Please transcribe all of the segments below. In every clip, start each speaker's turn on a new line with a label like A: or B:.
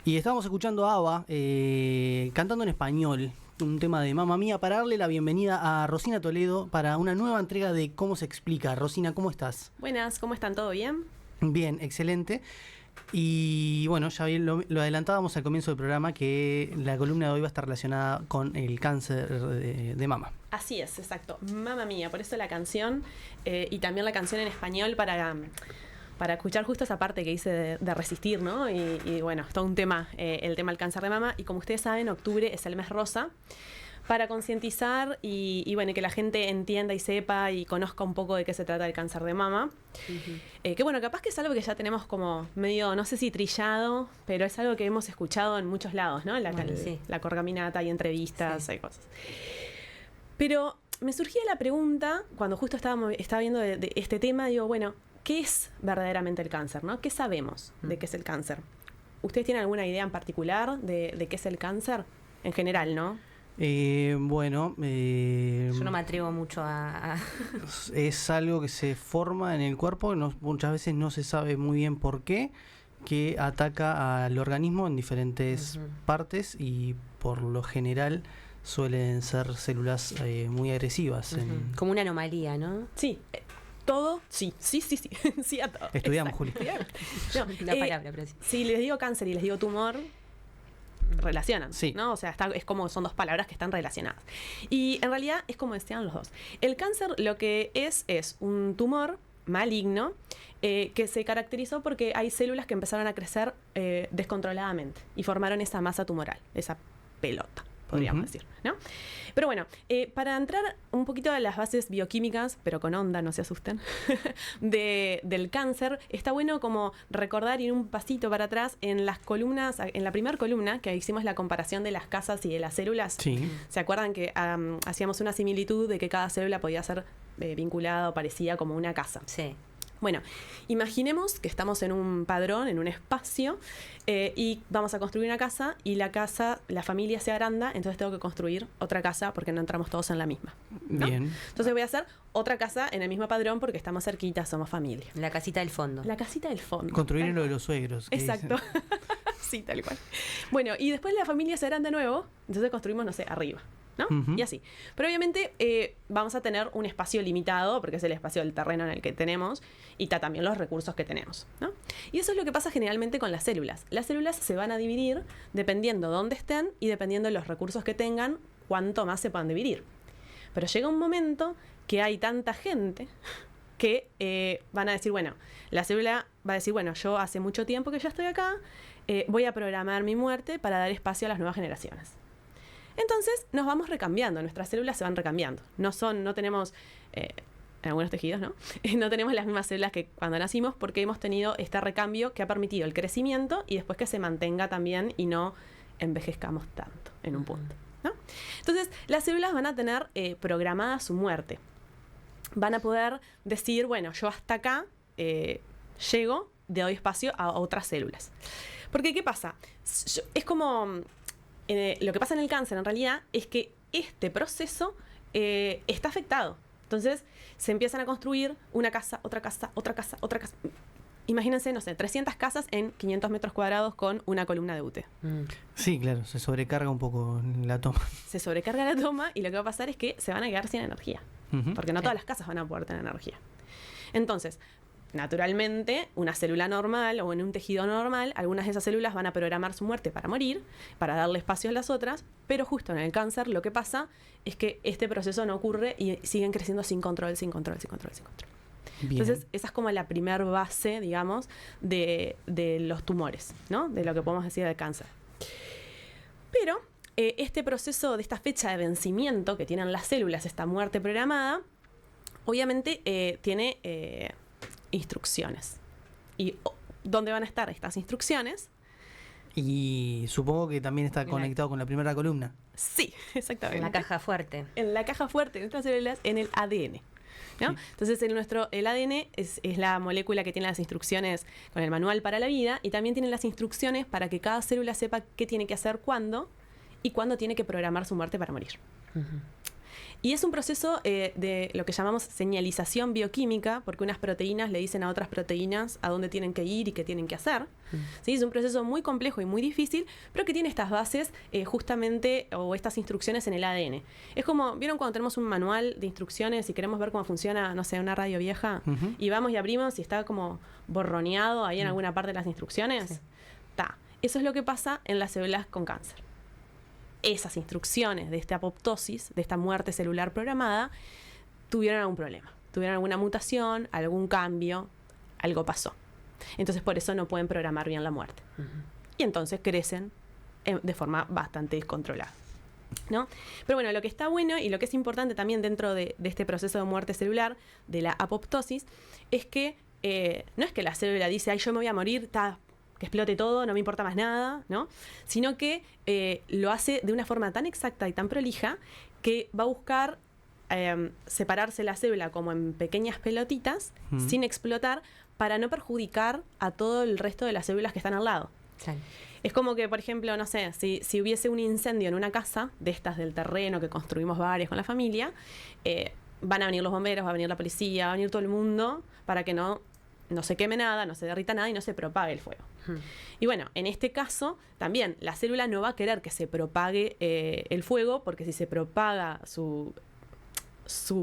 A: Y estábamos escuchando a ABBA cantando en español, un tema de Mamma Mía, para darle la bienvenida a Rosina Toledo para una nueva entrega de Cómo se explica. Rosina, ¿cómo estás?
B: Buenas, ¿cómo están? ¿Todo bien?
A: Bien, excelente. Y bueno, ya lo adelantábamos al comienzo del programa que la columna de hoy va a estar relacionada con el cáncer de mama.
B: Así es, exacto. Mamma Mía, por eso la canción y también la canción en español para escuchar justo esa parte que hice de resistir, ¿no? Y bueno, es todo un tema, el tema del cáncer de mama. Y como ustedes saben, octubre es el mes rosa para concientizar y bueno, que la gente entienda y sepa y conozca un poco de qué se trata el cáncer de mama. Uh-huh. Que bueno, capaz que es algo que ya tenemos como medio, no sé si trillado, pero es algo que hemos escuchado en muchos lados, ¿no? La corgaminata, hay entrevistas, hay cosas. Pero me surgía la pregunta, cuando justo estaba viendo de este tema, digo, bueno, ¿qué es verdaderamente el cáncer, no? ¿Qué sabemos de qué es el cáncer? ¿Ustedes tienen alguna idea en particular de qué es el cáncer? En general, ¿no?
C: Yo no me atrevo mucho a...
A: Es algo que se forma en el cuerpo, muchas veces no se sabe muy bien por qué, que ataca al organismo en diferentes partes y por lo general suelen ser células muy agresivas.
C: Como una anomalía, ¿no?
B: Sí. Todo, sí, sí a todo.
A: Estudiamos, Juli.
C: No, la palabra, pero sí.
B: Si les digo cáncer y les digo tumor, relacionan,
A: sí,
B: ¿no? O sea, es como son dos palabras que están relacionadas. Y en realidad es como decían los dos. El cáncer lo que es un tumor maligno que se caracterizó porque hay células que empezaron a crecer descontroladamente y formaron esa masa tumoral, esa pelota, podríamos decir, ¿no? Pero bueno, para entrar un poquito a las bases bioquímicas, pero con onda, no se asusten, del cáncer, está bueno como recordar, ir un pasito para atrás en las columnas, en la primera columna que hicimos la comparación de las casas y de las células.
A: Sí.
B: ¿Se acuerdan que hacíamos una similitud de que cada célula podía ser vinculada o parecida como una casa?
C: Sí.
B: Bueno, imaginemos que estamos en un padrón, en un espacio, y vamos a construir una casa y la familia se agranda, entonces tengo que construir otra casa porque no entramos todos en la misma, ¿no?
A: Bien.
B: Entonces voy a hacer otra casa en el mismo padrón porque estamos cerquitas, somos familia.
C: La casita del fondo.
B: La casita del fondo.
A: Construir en lo de los suegros.
B: Exacto. Sí, tal cual. Bueno, y después la familia se agranda de nuevo, entonces construimos, no sé, arriba, ¿no? Y así. Pero obviamente vamos a tener un espacio limitado, porque es el espacio del terreno en el que tenemos, y también los recursos que tenemos, ¿no? Y eso es lo que pasa generalmente con las células. Las células se van a dividir dependiendo de dónde estén y dependiendo de los recursos que tengan, cuánto más se puedan dividir. Pero llega un momento que hay tanta gente que van a decir, bueno, la célula va a decir, bueno, yo hace mucho tiempo que ya estoy acá, voy a programar mi muerte para dar espacio a las nuevas generaciones. Entonces nos vamos recambiando, nuestras células se van recambiando. No tenemos, en algunos tejidos, ¿no? No tenemos las mismas células que cuando nacimos porque hemos tenido este recambio que ha permitido el crecimiento y después que se mantenga también y no envejezcamos tanto en un punto, ¿no? Entonces las células van a tener programada su muerte. Van a poder decir, bueno, yo hasta acá llego, doy espacio a otras células. Porque, ¿qué pasa? Es como... lo que pasa en el cáncer, en realidad, es que este proceso está afectado. Entonces, se empiezan a construir una casa, otra casa, otra casa, otra casa. Imagínense, no sé, 300 casas en 500 metros cuadrados con una columna de UTE.
A: Sí, claro, se sobrecarga un poco la toma.
B: Se sobrecarga la toma y lo que va a pasar es que se van a quedar sin energía. Porque no todas las casas van a poder tener energía. Entonces, naturalmente, una célula normal o en un tejido normal, algunas de esas células van a programar su muerte para morir, para darle espacio a las otras, pero justo en el cáncer lo que pasa es que este proceso no ocurre y siguen creciendo sin control. Bien. Entonces, esa es como la primer base, digamos, de los tumores, ¿no? De lo que podemos decir del cáncer. Pero este proceso de esta fecha de vencimiento que tienen las células, esta muerte programada, obviamente tiene instrucciones. ¿Y dónde van a estar estas instrucciones?
A: Y supongo que también está conectado con la primera columna.
B: Sí, exactamente.
C: En la caja fuerte.
B: En la caja fuerte de nuestras células, en el ADN, ¿no? Sí. Entonces el ADN es la molécula que tiene las instrucciones con el manual para la vida y también tiene las instrucciones para que cada célula sepa qué tiene que hacer cuándo y cuándo tiene que programar su muerte para morir. Y es un proceso de lo que llamamos señalización bioquímica, porque unas proteínas le dicen a otras proteínas a dónde tienen que ir y qué tienen que hacer. ¿Sí? Es un proceso muy complejo y muy difícil, pero que tiene estas bases justamente, o estas instrucciones en el ADN. Es como, ¿vieron cuando tenemos un manual de instrucciones y queremos ver cómo funciona, no sé, una radio vieja? Y vamos y abrimos y está como borroneado ahí en alguna parte de las instrucciones. Sí. Eso es lo que pasa en las células con cáncer. Esas instrucciones de esta apoptosis, de esta muerte celular programada, tuvieron algún problema. Tuvieron alguna mutación, algún cambio, algo pasó. Entonces por eso no pueden programar bien la muerte. Y entonces crecen de forma bastante descontrolada, ¿no? Pero bueno, lo que está bueno y lo que es importante también dentro de este proceso de muerte celular, de la apoptosis, es que no es que la célula dice, ay, yo me voy a morir, que explote todo, no me importa más nada, ¿no? Sino que lo hace de una forma tan exacta y tan prolija que va a buscar separarse la célula como en pequeñas pelotitas, sin explotar, para no perjudicar a todo el resto de las células que están al lado. Sí. Es como que, por ejemplo, no sé, si hubiese un incendio en una casa, de estas del terreno que construimos varias con la familia, van a venir los bomberos, va a venir la policía, va a venir todo el mundo para que no se queme nada, no se derrita nada y no se propague el fuego. Y bueno, en este caso, también la célula no va a querer que se propague el fuego, porque si se propaga su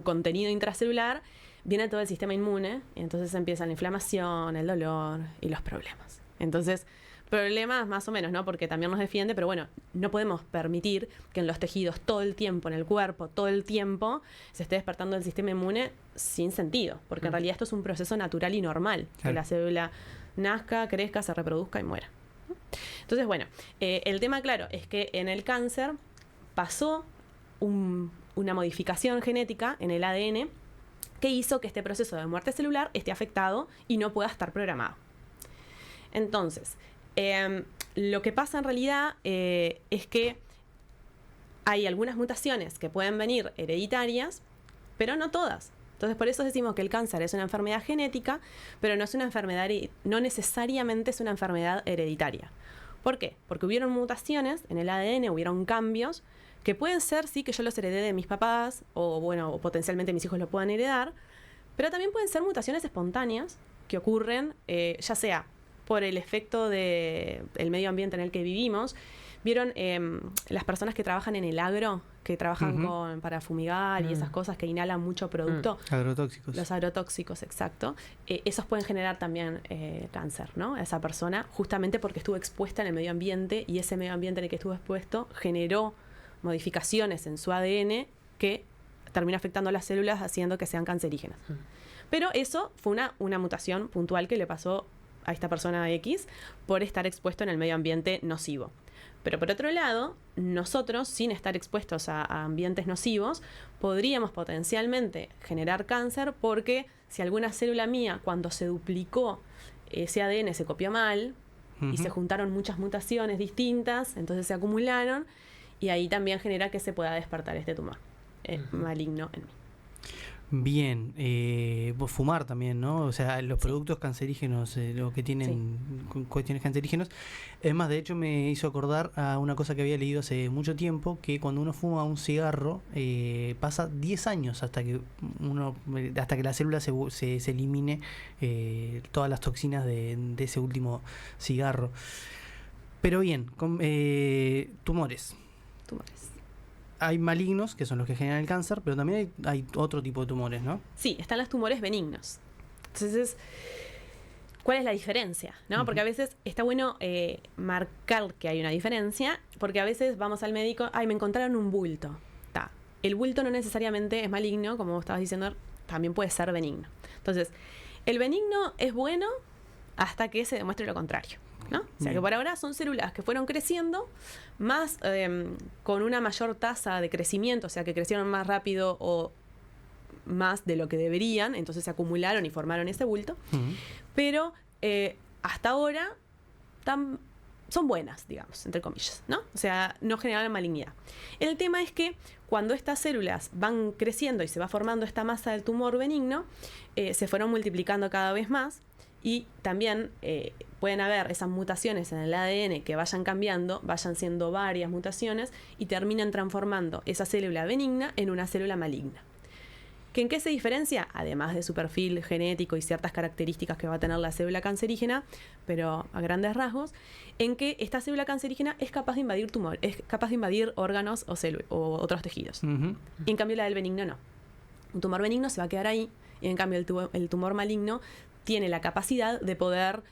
B: contenido intracelular, viene todo el sistema inmune, y entonces empieza la inflamación, el dolor y los problemas. Entonces, problemas más o menos, ¿no? Porque también nos defiende, pero bueno, no podemos permitir que en los tejidos todo el tiempo, en el cuerpo, todo el tiempo, se esté despertando el sistema inmune sin sentido, porque en realidad esto es un proceso natural y normal, que la célula nazca, crezca, se reproduzca y muera. Entonces, bueno, el tema, claro, es que en el cáncer pasó una modificación genética en el ADN que hizo que este proceso de muerte celular esté afectado y no pueda estar programado. Entonces, lo que pasa en realidad es que hay algunas mutaciones que pueden venir hereditarias, pero no todas. Entonces, por eso decimos que el cáncer es una enfermedad genética, pero no es una enfermedad, no necesariamente es una enfermedad hereditaria. ¿Por qué? Porque hubieron mutaciones en el ADN, hubieron cambios que pueden ser, sí, que yo los heredé de mis papás, o bueno, o potencialmente mis hijos lo puedan heredar, pero también pueden ser mutaciones espontáneas que ocurren, ya sea por el efecto del medio ambiente en el que vivimos. ¿Vieron las personas que trabajan en el agro, que trabajan para fumigar y esas cosas, que inhalan mucho producto?
A: Agrotóxicos.
B: Los agrotóxicos, exacto. Esos pueden generar también cáncer, ¿no? A esa persona, justamente porque estuvo expuesta en el medio ambiente, y ese medio ambiente en el que estuvo expuesto generó modificaciones en su ADN que termina afectando a las células, haciendo que sean cancerígenas. Pero eso fue una mutación puntual que le pasó a esta persona X por estar expuesto en el medio ambiente nocivo. Pero por otro lado, nosotros, sin estar expuestos a ambientes nocivos, podríamos potencialmente generar cáncer, porque si alguna célula mía, cuando se duplicó, ese ADN se copió mal y se juntaron muchas mutaciones distintas, entonces se acumularon, y ahí también genera que se pueda despertar este tumor maligno en mí.
A: Bien, fumar también, ¿no? O sea, los productos cancerígenos, lo que tienen cuestiones cancerígenas. Es más, de hecho me hizo acordar a una cosa que había leído hace mucho tiempo, que cuando uno fuma un cigarro, pasa 10 años hasta que la célula se elimine todas las toxinas de ese último cigarro. Pero bien, tumores. Hay malignos, que son los que generan el cáncer, pero también hay otro tipo de tumores, ¿no?
B: Sí, están los tumores benignos. Entonces, ¿cuál es la diferencia? ¿No? Porque a veces está bueno marcar que hay una diferencia, porque a veces vamos al médico, me encontraron un bulto. El bulto no necesariamente es maligno, como vos estabas diciendo, también puede ser benigno. Entonces, el benigno es bueno hasta que se demuestre lo contrario, ¿no? O sea, que por ahora son células que fueron creciendo más con una mayor tasa de crecimiento, o sea, que crecieron más rápido o más de lo que deberían, entonces se acumularon y formaron ese bulto. Pero hasta ahora son buenas, digamos, entre comillas, ¿no? O sea, no generan malignidad. El tema es que cuando estas células van creciendo y se va formando esta masa del tumor benigno, se fueron multiplicando cada vez más, y también pueden haber esas mutaciones en el ADN que vayan cambiando, vayan siendo varias mutaciones y terminan transformando esa célula benigna en una célula maligna. ¿En qué se diferencia? Además de su perfil genético y ciertas características que va a tener la célula cancerígena, pero a grandes rasgos, en que esta célula cancerígena es capaz de invadir es capaz de invadir órganos o otros tejidos. Y en cambio la del benigno no. Un tumor benigno se va a quedar ahí, y en cambio el tumor maligno tiene la capacidad de poder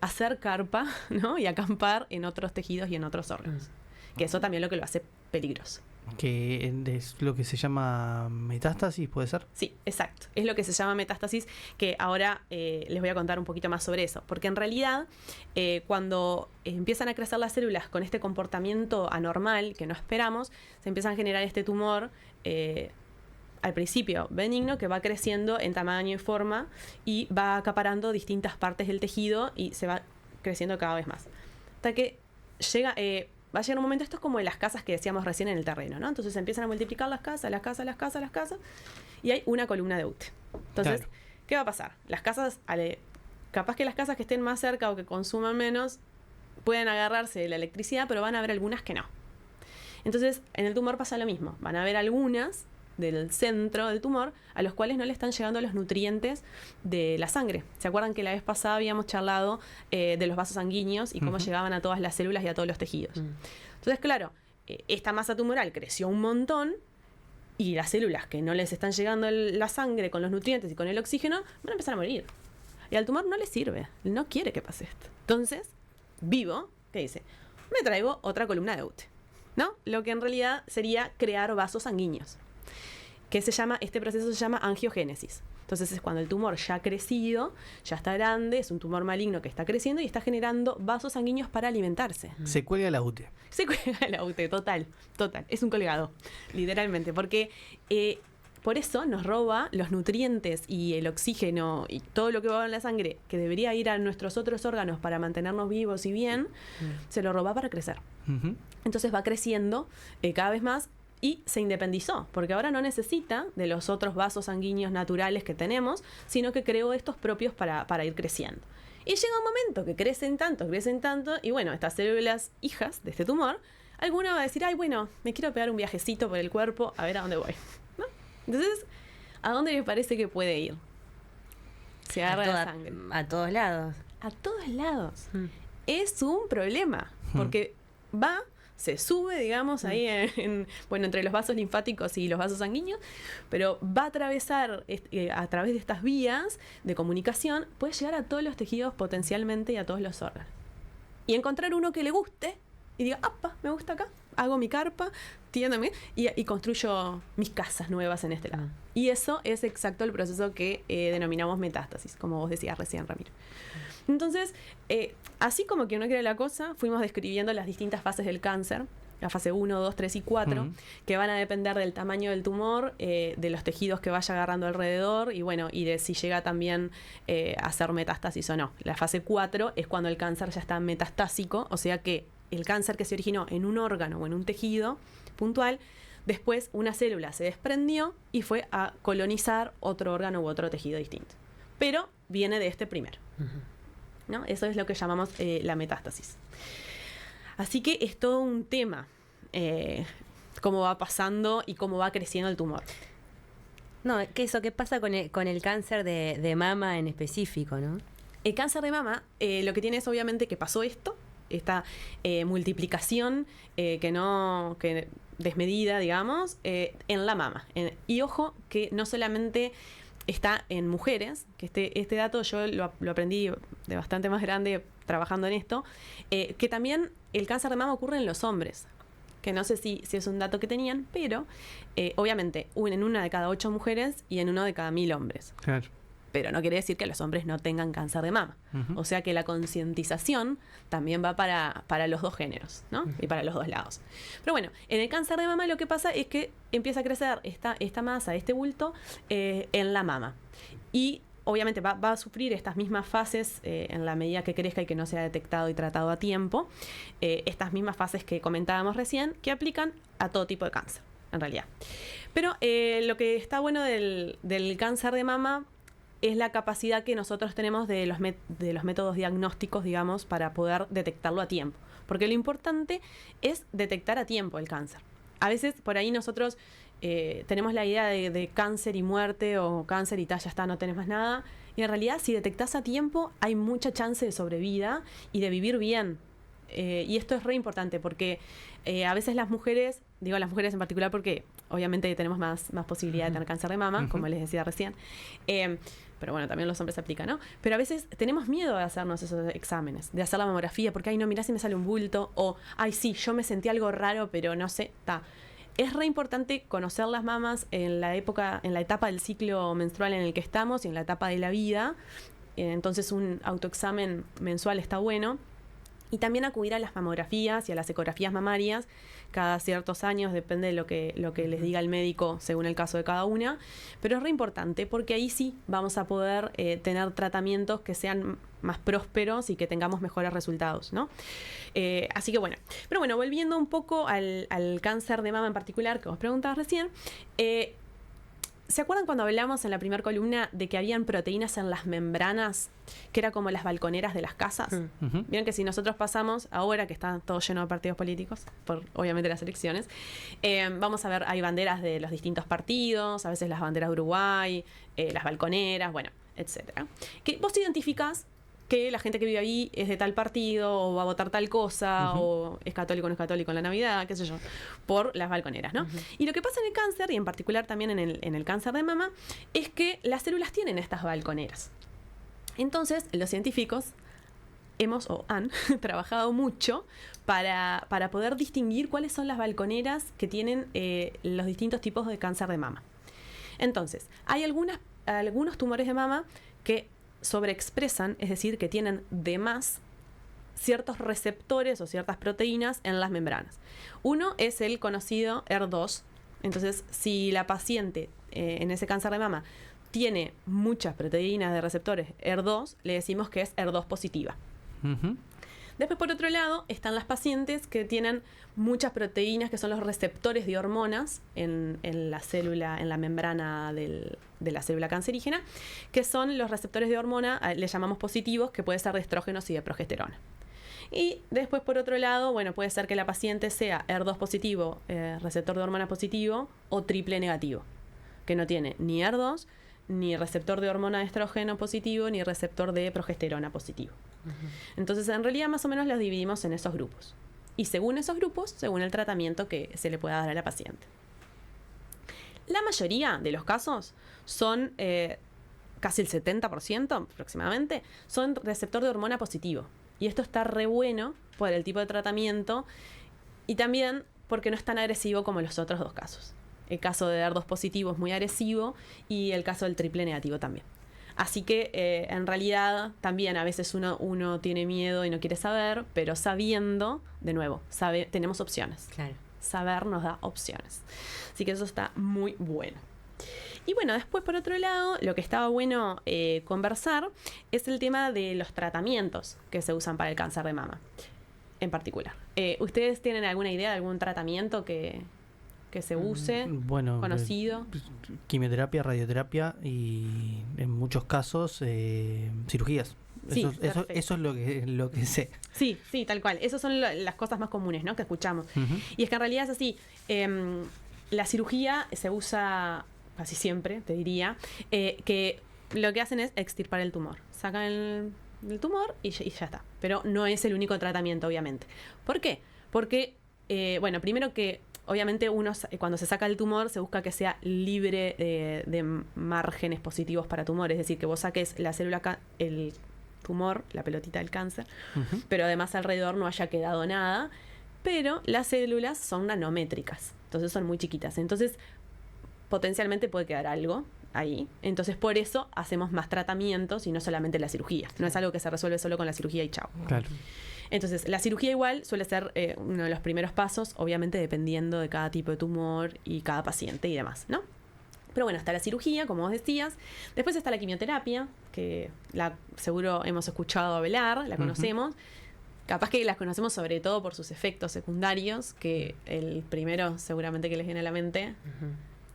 B: hacer carpa, ¿no? Y acampar en otros tejidos y en otros órganos. Que eso también es lo que lo hace peligroso.
A: Que es lo que se llama metástasis, ¿puede ser?
B: Sí, exacto. Es lo que se llama metástasis, que ahora les voy a contar un poquito más sobre eso. Porque en realidad, cuando empiezan a crecer las células con este comportamiento anormal que no esperamos, se empiezan a generar este tumor, al principio benigno, que va creciendo en tamaño y forma y va acaparando distintas partes del tejido y se va creciendo cada vez más. Hasta que llega... va a llegar un momento, esto es como en las casas que decíamos recién en el terreno, ¿no? Entonces empiezan a multiplicar las casas, y hay una columna de UTE. Entonces, claro, ¿qué va a pasar? Las casas, capaz que las casas que estén más cerca o que consuman menos, pueden agarrarse de la electricidad, pero van a haber algunas que no. Entonces, en el tumor pasa lo mismo. Van a haber algunas del centro del tumor a los cuales no le están llegando los nutrientes de la sangre. ¿Se acuerdan que la vez pasada habíamos charlado de los vasos sanguíneos y cómo llegaban a todas las células y a todos los tejidos? Entonces, claro, esta masa tumoral creció un montón y las células que no les están llegando la sangre con los nutrientes y con el oxígeno van a empezar a morir. Y al tumor no le sirve, no quiere que pase esto. Entonces, vivo, ¿qué dice? Me traigo otra columna de UTE, ¿no? Lo que en realidad sería crear vasos sanguíneos. Este proceso se llama angiogénesis. Entonces es cuando el tumor ya ha crecido, ya está grande, es un tumor maligno que está creciendo y está generando vasos sanguíneos para alimentarse.
A: Se cuelga la UTE.
B: Se cuelga la UTE, total. Es un colgado, literalmente. Porque por eso nos roba los nutrientes y el oxígeno y todo lo que va en la sangre, que debería ir a nuestros otros órganos para mantenernos vivos y bien, se lo roba para crecer. Entonces va creciendo cada vez más. Y se independizó, porque ahora no necesita de los otros vasos sanguíneos naturales que tenemos, sino que creó estos propios para ir creciendo. Y llega un momento que crecen tanto, y bueno, estas células hijas de este tumor, alguna va a decir, ay, bueno, me quiero pegar un viajecito por el cuerpo, a ver a dónde voy, ¿no? Entonces, ¿a dónde les parece que puede ir? Se agarra la sangre.
C: A todos lados.
B: A todos lados. Es un problema, porque se sube, digamos, ahí entre los vasos linfáticos y los vasos sanguíneos, pero va a atravesar a través de estas vías de comunicación, puede llegar a todos los tejidos potencialmente y a todos los órganos. Y encontrar uno que le guste y diga, ¡apa! Me gusta acá, hago mi carpa, tiéndame, y construyo mis casas nuevas en este lado. Y eso es exacto el proceso que denominamos metástasis, como vos decías recién, Ramiro. Entonces, así como que uno quiere la cosa, fuimos describiendo las distintas fases del cáncer, la fase 1, 2, 3 y 4, que van a depender del tamaño del tumor, de los tejidos que vaya agarrando alrededor y bueno, y de si llega también a hacer metástasis o no. La fase 4 es cuando el cáncer ya está metastásico, o sea que el cáncer que se originó en un órgano o en un tejido puntual, después una célula se desprendió y fue a colonizar otro órgano u otro tejido distinto. Pero viene de este primero. ¿No? Eso es lo que llamamos la metástasis. Así que es todo un tema cómo va pasando y cómo va creciendo el tumor.
C: No, ¿qué pasa con el cáncer de mama en específico, no?
B: El cáncer de mama lo que tiene es obviamente que pasó esta multiplicación que desmedida, digamos, en la mama. Y ojo que no solamente está en mujeres, que este dato yo lo aprendí de bastante más grande trabajando en esto, que también el cáncer de mama ocurre en los hombres, que no sé si es un dato que tenían, pero obviamente en una de cada 8 mujeres y en uno de cada 1000 hombres.
A: Claro.
B: Pero no quiere decir que los hombres no tengan cáncer de mama. O sea que la concientización también va para los dos géneros, ¿no? Y para los dos lados. Pero bueno, en el cáncer de mama lo que pasa es que empieza a crecer esta masa, este bulto, en la mama. Y obviamente va a sufrir estas mismas fases en la medida que crezca y que no sea detectado y tratado a tiempo. Estas mismas fases que comentábamos recién, que aplican a todo tipo de cáncer, en realidad. Pero lo que está bueno del cáncer de mama es la capacidad que nosotros tenemos de los métodos diagnósticos, digamos, para poder detectarlo a tiempo. Porque lo importante es detectar a tiempo el cáncer. A veces por ahí nosotros tenemos la idea de cáncer y muerte, o cáncer y ya está, no tenés más nada. Y en realidad, si detectás a tiempo, hay mucha chance de sobrevida y de vivir bien. Y esto es re importante porque a veces las mujeres, digo las mujeres en particular porque obviamente tenemos más posibilidad de tener cáncer de mama, como les decía recién. Pero bueno, también los hombres se aplican, ¿no? Pero a veces tenemos miedo de hacernos esos exámenes, de hacer la mamografía, porque, ay, no, mirá si me sale un bulto, o, ay, sí, yo me sentí algo raro, pero no sé, Es re importante conocer las mamas en la etapa del ciclo menstrual en el que estamos y en la etapa de la vida. Entonces un autoexamen mensual está bueno. Y también acudir a las mamografías y a las ecografías mamarias cada ciertos años, depende de lo que les diga el médico según el caso de cada una. Pero es re importante porque ahí sí vamos a poder tener tratamientos que sean más prósperos y que tengamos mejores resultados, ¿no? Así que bueno. Pero bueno, volviendo un poco al cáncer de mama en particular, que vos preguntabas recién, ¿se acuerdan cuando hablamos en la primera columna de que habían proteínas en las membranas, que era como las balconeras de las casas? Vieron que si nosotros pasamos, ahora que está todo lleno de partidos políticos, por obviamente las elecciones, vamos a ver, hay banderas de los distintos partidos, a veces las banderas de Uruguay, las balconeras, bueno, etcétera. Que vos identificás que la gente que vive ahí es de tal partido, o va a votar tal cosa, o es católico o no es católico en la Navidad, qué sé yo, por las balconeras, ¿no? Y lo que pasa en el cáncer, y en particular también en el cáncer de mama, es que las células tienen estas balconeras. Entonces, los científicos han trabajado mucho para poder distinguir cuáles son las balconeras que tienen los distintos tipos de cáncer de mama. Entonces, hay algunos tumores de mama que sobreexpresan, es decir, que tienen de más ciertos receptores o ciertas proteínas en las membranas. Uno es el conocido ER2. Entonces, si la paciente en ese cáncer de mama tiene muchas proteínas de receptores ER2, le decimos que es ER2 positiva. Después, por otro lado, están las pacientes que tienen muchas proteínas que son los receptores de hormonas en la célula, en la membrana de la célula cancerígena, que son los receptores de hormona, le llamamos positivos, que puede ser de estrógenos y de progesterona. Y después, por otro lado, bueno, puede ser que la paciente sea ER2 positivo, receptor de hormona positivo, o triple negativo, que no tiene ni ER2, ni receptor de hormona de estrógeno positivo, ni receptor de progesterona positivo. Entonces, en realidad, más o menos los dividimos en esos grupos. Y según esos grupos, según el tratamiento que se le pueda dar a la paciente. La mayoría de los casos son, casi el 70% aproximadamente, son receptor de hormona positivo. Y esto está re bueno por el tipo de tratamiento y también porque no es tan agresivo como los otros dos casos. El caso de ER2 positivo es muy agresivo y el caso del triple negativo también. Así que en realidad también a veces uno tiene miedo y no quiere saber, pero sabiendo, de nuevo, tenemos opciones.
C: Claro.
B: Saber nos da opciones. Así que eso está muy bueno. Y bueno, después por otro lado, lo que estaba bueno conversar es el tema de los tratamientos que se usan para el cáncer de mama, en particular. ¿Ustedes tienen alguna idea de algún tratamiento que se use, conocido?
A: Quimioterapia, radioterapia y en muchos casos cirugías.
B: Sí,
A: eso es lo que sé.
B: Sí, tal cual. Esas son las cosas más comunes, ¿no?, que escuchamos. Y es que en realidad es así. La cirugía se usa casi siempre, te diría, que lo que hacen es extirpar el tumor. Sacan el tumor y ya está. Pero no es el único tratamiento, obviamente. ¿Por qué? Porque, primero que obviamente cuando se saca el tumor se busca que sea libre de márgenes positivos para tumor. Es decir, que vos saques la célula, el tumor, la pelotita del cáncer, pero además alrededor no haya quedado nada. Pero las células son nanométricas, entonces son muy chiquitas. Entonces, potencialmente puede quedar algo ahí. Entonces, por eso hacemos más tratamientos y no solamente la cirugía. No es algo que se resuelve solo con la cirugía y chao.
A: Claro.
B: Entonces, la cirugía igual suele ser uno de los primeros pasos, obviamente dependiendo de cada tipo de tumor y cada paciente y demás, ¿no? Pero bueno, está la cirugía, como vos decías. Después está la quimioterapia, que seguro hemos escuchado hablar, la conocemos. Capaz que las conocemos sobre todo por sus efectos secundarios, que el primero seguramente que les viene a la mente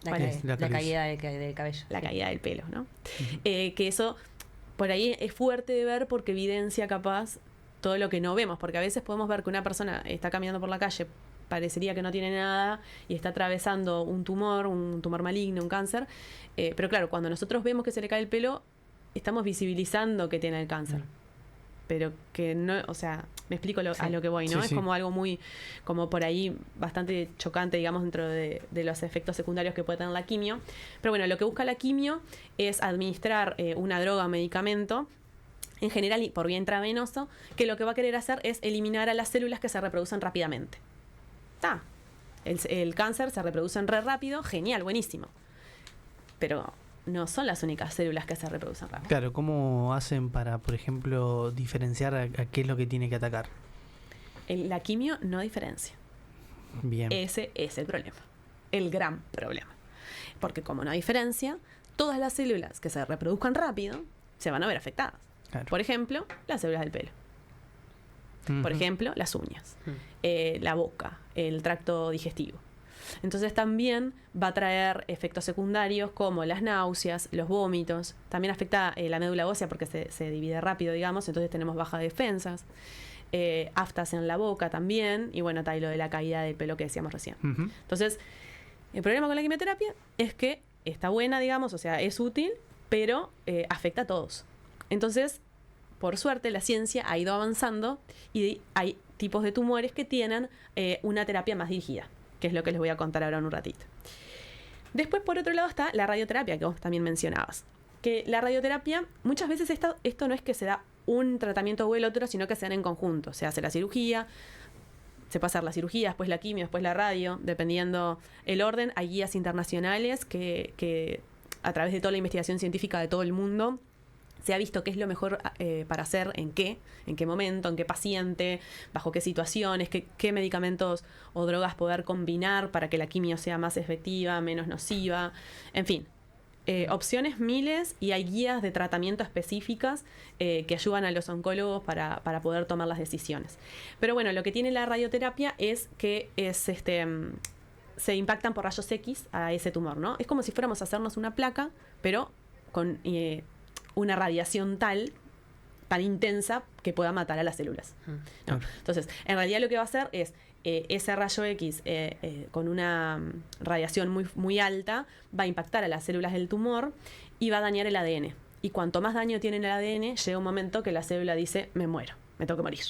C: La caída del cabello.
B: La caída del pelo, ¿no? Que eso por ahí es fuerte de ver porque evidencia capaz todo lo que no vemos, porque a veces podemos ver que una persona está caminando por la calle, parecería que no tiene nada y está atravesando un tumor maligno, un cáncer, pero claro, cuando nosotros vemos que se le cae el pelo, estamos visibilizando que tiene el cáncer. Pero que no, o sea, me explico a lo que voy, ¿no? Es como algo muy, como por ahí bastante chocante, digamos, dentro de los efectos secundarios que puede tener la quimio. Pero bueno, lo que busca la quimio es administrar una droga o medicamento, en general y por vía intravenoso, que lo que va a querer hacer es eliminar a las células que se reproducen rápidamente. El cáncer se reproduce re rápido, genial, buenísimo. Pero no son las únicas células que se reproducen rápido.
A: Claro, ¿cómo hacen para, por ejemplo, diferenciar a qué es lo que tiene que atacar?
B: La quimio no diferencia.
A: Bien.
B: Ese es el problema. El gran problema. Porque como no diferencia, todas las células que se reproduzcan rápido se van a ver afectadas.
A: Claro.
B: Por ejemplo, las células del pelo. Por ejemplo, las uñas, la boca, el tracto digestivo. Entonces también va a traer efectos secundarios como las náuseas, los vómitos. También afecta la médula ósea porque se divide rápido, digamos, entonces tenemos bajas defensas. Aftas en la boca también. Y bueno, está ahí lo de la caída del pelo que decíamos recién. Entonces, el problema con la quimioterapia es que está buena, digamos, o sea, es útil, pero afecta a todos. Entonces, por suerte, la ciencia ha ido avanzando y hay tipos de tumores que tienen una terapia más dirigida, que es lo que les voy a contar ahora en un ratito. Después, por otro lado, está la radioterapia, que vos también mencionabas. Que la radioterapia, muchas veces esto no es que se da un tratamiento o el otro, sino que se dan en conjunto. Se hace la cirugía, se puede hacer la cirugía, después la quimio, después la radio, dependiendo el orden. Hay guías internacionales que a través de toda la investigación científica de todo el mundo, se ha visto qué es lo mejor para hacer, en qué momento, en qué paciente, bajo qué situaciones, qué medicamentos o drogas poder combinar para que la quimio sea más efectiva, menos nociva, en fin. Opciones miles y hay guías de tratamiento específicas que ayudan a los oncólogos para poder tomar las decisiones. Pero bueno, lo que tiene la radioterapia es que se impactan por rayos X a ese tumor, ¿no? Es como si fuéramos a hacernos una placa, pero con una radiación tan intensa que pueda matar a las células, ¿no? Entonces, en realidad lo que va a hacer es ese rayo X con una radiación muy, muy alta va a impactar a las células del tumor y va a dañar el ADN. Y cuanto más daño tiene el ADN, llega un momento que la célula dice, me muero, me tengo que morir.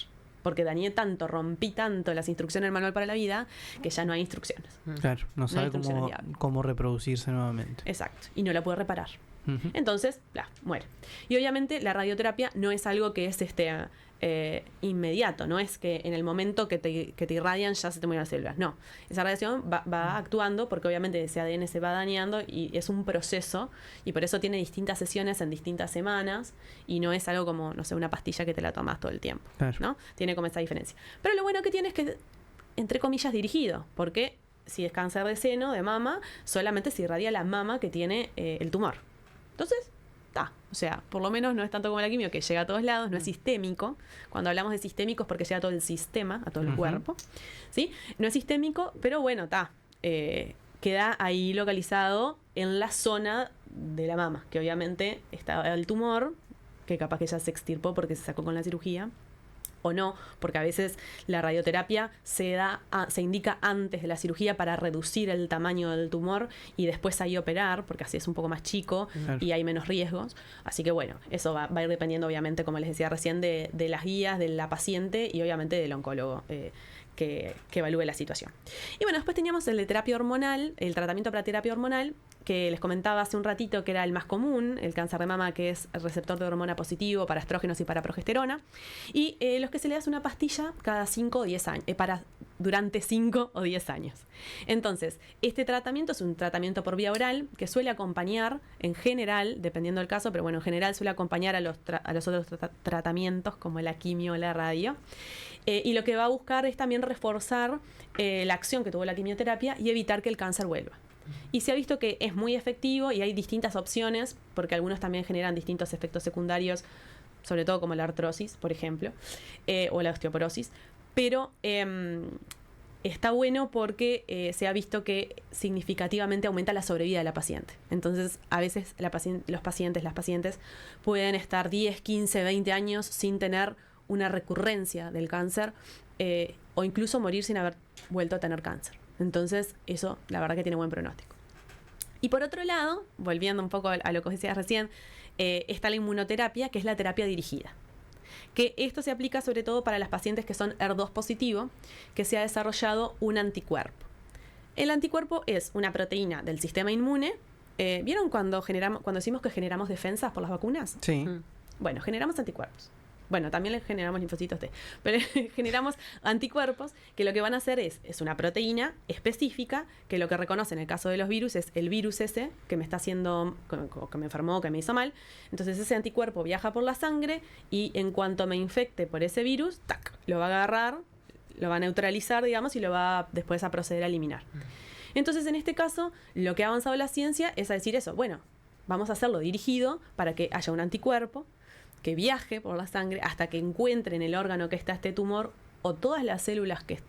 B: Porque dañé tanto, rompí tanto las instrucciones del manual para la vida, que ya no hay instrucciones.
A: Claro, no sabe cómo reproducirse nuevamente.
B: Exacto, y no la puede reparar. Entonces, muere. Y obviamente la radioterapia no es algo que es inmediato, no es que en el momento que te irradian ya se te mueren las células. No, esa radiación va actuando porque obviamente ese ADN se va dañando y es un proceso y por eso tiene distintas sesiones en distintas semanas y no es algo como, no sé, una pastilla que te la tomas todo el tiempo, claro, ¿no? Tiene como esa diferencia. Pero lo bueno que tiene es que, entre comillas, dirigido, porque si es cáncer de seno, de mama, solamente se irradia la mama que tiene el tumor. Entonces, o sea, por lo menos no es tanto como la quimio, que llega a todos lados, no es sistémico. Cuando hablamos de sistémico es porque llega a todo el sistema, a todo el cuerpo, ¿sí? No es sistémico, pero bueno, queda ahí localizado en la zona de la mama, que obviamente está el tumor, que capaz que ya se extirpó porque se sacó con la cirugía, o no, porque a veces la radioterapia se indica antes de la cirugía para reducir el tamaño del tumor y después ahí operar, porque así es un poco más chico, claro, y hay menos riesgos. Así que bueno, eso va a ir dependiendo obviamente, como les decía recién, de las guías de la paciente y obviamente del oncólogo que evalúe la situación. Y bueno, después teníamos el de terapia hormonal, el tratamiento para terapia hormonal, que les comentaba hace un ratito que era el más común, el cáncer de mama, que es el receptor de hormona positivo para estrógenos y para progesterona, y los que se le hace una pastilla cada 5 o 10 años, durante 5 o 10 años. Entonces, este tratamiento es un tratamiento por vía oral que suele acompañar, en general, dependiendo del caso, pero bueno, en general suele acompañar a los otros tratamientos como la quimio o la radio. Y lo que va a buscar es también reforzar la acción que tuvo la quimioterapia y evitar que el cáncer vuelva. Y se ha visto que es muy efectivo y hay distintas opciones, porque algunos también generan distintos efectos secundarios, sobre todo como la artrosis, por ejemplo, o la osteoporosis. Pero está bueno porque se ha visto que significativamente aumenta la sobrevida de la paciente. Entonces, a veces las pacientes pueden estar 10, 15, 20 años sin tener una recurrencia del cáncer o incluso morir sin haber vuelto a tener cáncer. Entonces, eso la verdad que tiene buen pronóstico. Y por otro lado, volviendo un poco a lo que os decía recién, está la inmunoterapia, que es la terapia dirigida. Que esto se aplica sobre todo para las pacientes que son HER2 positivo, que se ha desarrollado un anticuerpo. El anticuerpo es una proteína del sistema inmune. ¿Vieron cuando decimos que generamos defensas por las vacunas?
A: Sí.
B: Bueno, generamos anticuerpos. Bueno, también le generamos linfocitos T, pero generamos anticuerpos que lo que van a hacer es una proteína específica que lo que reconoce en el caso de los virus es el virus ese que me está haciendo, que me enfermó, que me hizo mal. Entonces ese anticuerpo viaja por la sangre y en cuanto me infecte por ese virus, ¡tac!, lo va a agarrar, lo va a neutralizar, digamos, y lo va después a proceder a eliminar. Entonces en este caso, lo que ha avanzado la ciencia es a decir eso, bueno, vamos a hacerlo dirigido para que haya un anticuerpo que viaje por la sangre hasta que encuentre en el órgano que está este tumor o todas las células que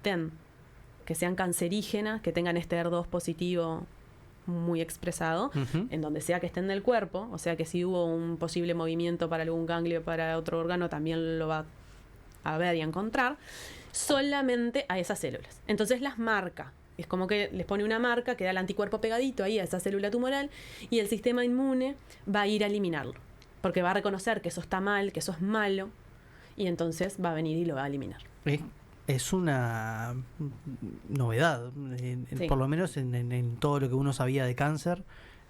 B: sean cancerígenas, que tengan este HER2 positivo muy expresado, en donde sea que estén del cuerpo, o sea que si hubo un posible movimiento para algún ganglio para otro órgano, también lo va a ver y a encontrar, solamente a esas células. Entonces las marca. Es como que les pone una marca, queda el anticuerpo pegadito ahí a esa célula tumoral y el sistema inmune va a ir a eliminarlo. Porque va a reconocer que eso está mal, que eso es malo, y entonces va a venir y lo va a eliminar.
A: Es una novedad,
B: Sí.
A: Por lo menos en todo lo que uno sabía de cáncer,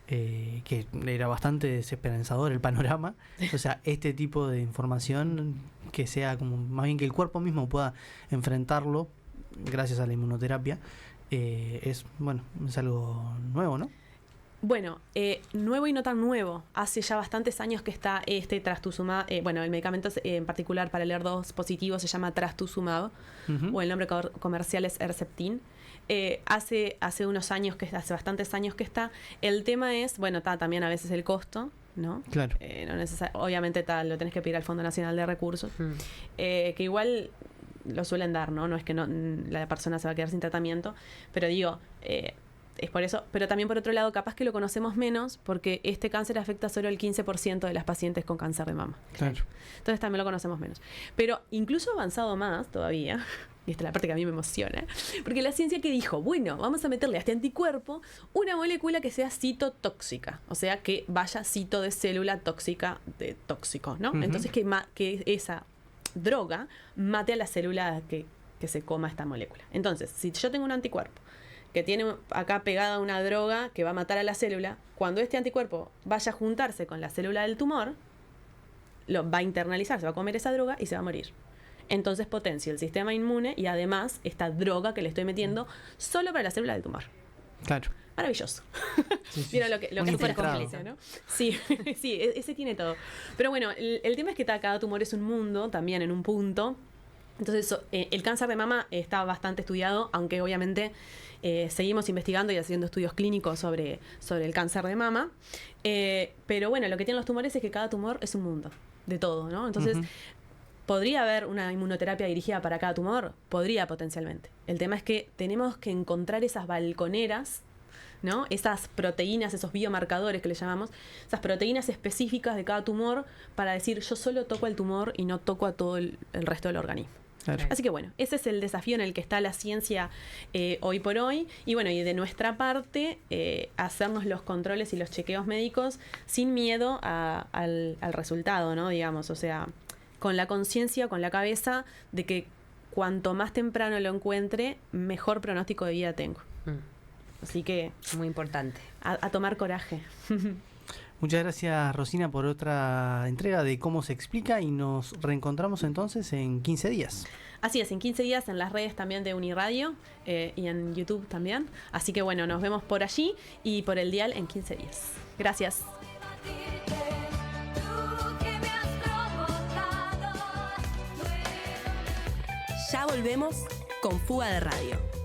A: que era bastante desesperanzador el panorama. O sea, este tipo de información, que sea como más bien que el cuerpo mismo pueda enfrentarlo gracias a la inmunoterapia, es algo nuevo, ¿no?
B: Bueno, nuevo y no tan nuevo. Hace ya bastantes años que está trastuzumab. El medicamento en particular para el HER2 positivo se llama trastuzumab, o el nombre comercial es Herceptin. Hace hace bastantes años que está. El tema es, también a veces el costo, ¿no?
A: Claro.
B: Obviamente lo tenés que pedir al Fondo Nacional de Recursos, que igual lo suelen dar, ¿no? No es que la persona se va a quedar sin tratamiento, pero digo... es por eso, pero también por otro lado, capaz que lo conocemos menos porque este cáncer afecta solo el 15% de las pacientes con cáncer de mama.
A: Claro.
B: Entonces también lo conocemos menos. Pero incluso avanzado más todavía, y esta es la parte que a mí me emociona, porque la ciencia que dijo, bueno, vamos a meterle a este anticuerpo una molécula que sea citotóxica, o sea, que vaya cito de célula tóxica de tóxico, ¿no? Entonces que esa droga mate a la célula que se coma esta molécula. Entonces, si yo tengo un anticuerpo que tiene acá pegada una droga que va a matar a la célula, cuando este anticuerpo vaya a juntarse con la célula del tumor, lo va a internalizar, se va a comer esa droga y se va a morir. Entonces potencia el sistema inmune y además esta droga que le estoy metiendo solo para la célula del tumor.
A: Claro.
B: Maravilloso.
A: Sí.
B: Mira lo que es súper complejo, ¿no? Sí, sí, ese tiene todo. Pero bueno, el tema es que cada tumor es un mundo, también en un punto. Entonces, el cáncer de mama está bastante estudiado, aunque obviamente seguimos investigando y haciendo estudios clínicos sobre el cáncer de mama. Pero bueno, lo que tienen los tumores es que cada tumor es un mundo, de todo, ¿no? Entonces, ¿podría haber una inmunoterapia dirigida para cada tumor? Podría, potencialmente. El tema es que tenemos que encontrar esas balconeras, ¿no? Esas proteínas, esos biomarcadores que le llamamos, esas proteínas específicas de cada tumor para decir, yo solo toco al tumor y no toco a todo el resto del organismo.
A: Claro.
B: Así que bueno, ese es el desafío en el que está la ciencia hoy por hoy. Y bueno, y de nuestra parte, hacernos los controles y los chequeos médicos sin miedo al resultado, ¿no? Digamos, o sea, con la conciencia, con la cabeza de que cuanto más temprano lo encuentre, mejor pronóstico de vida tengo. Así que...
C: Muy importante.
B: A tomar coraje.
A: Muchas gracias, Rosina, por otra entrega de Cómo se explica, y nos reencontramos entonces en 15 días.
B: Así es, en 15 días en las redes también de Uniradio y en YouTube también. Así que bueno, nos vemos por allí y por el dial en 15 días. Gracias.
D: Ya volvemos con Fuga de Radio.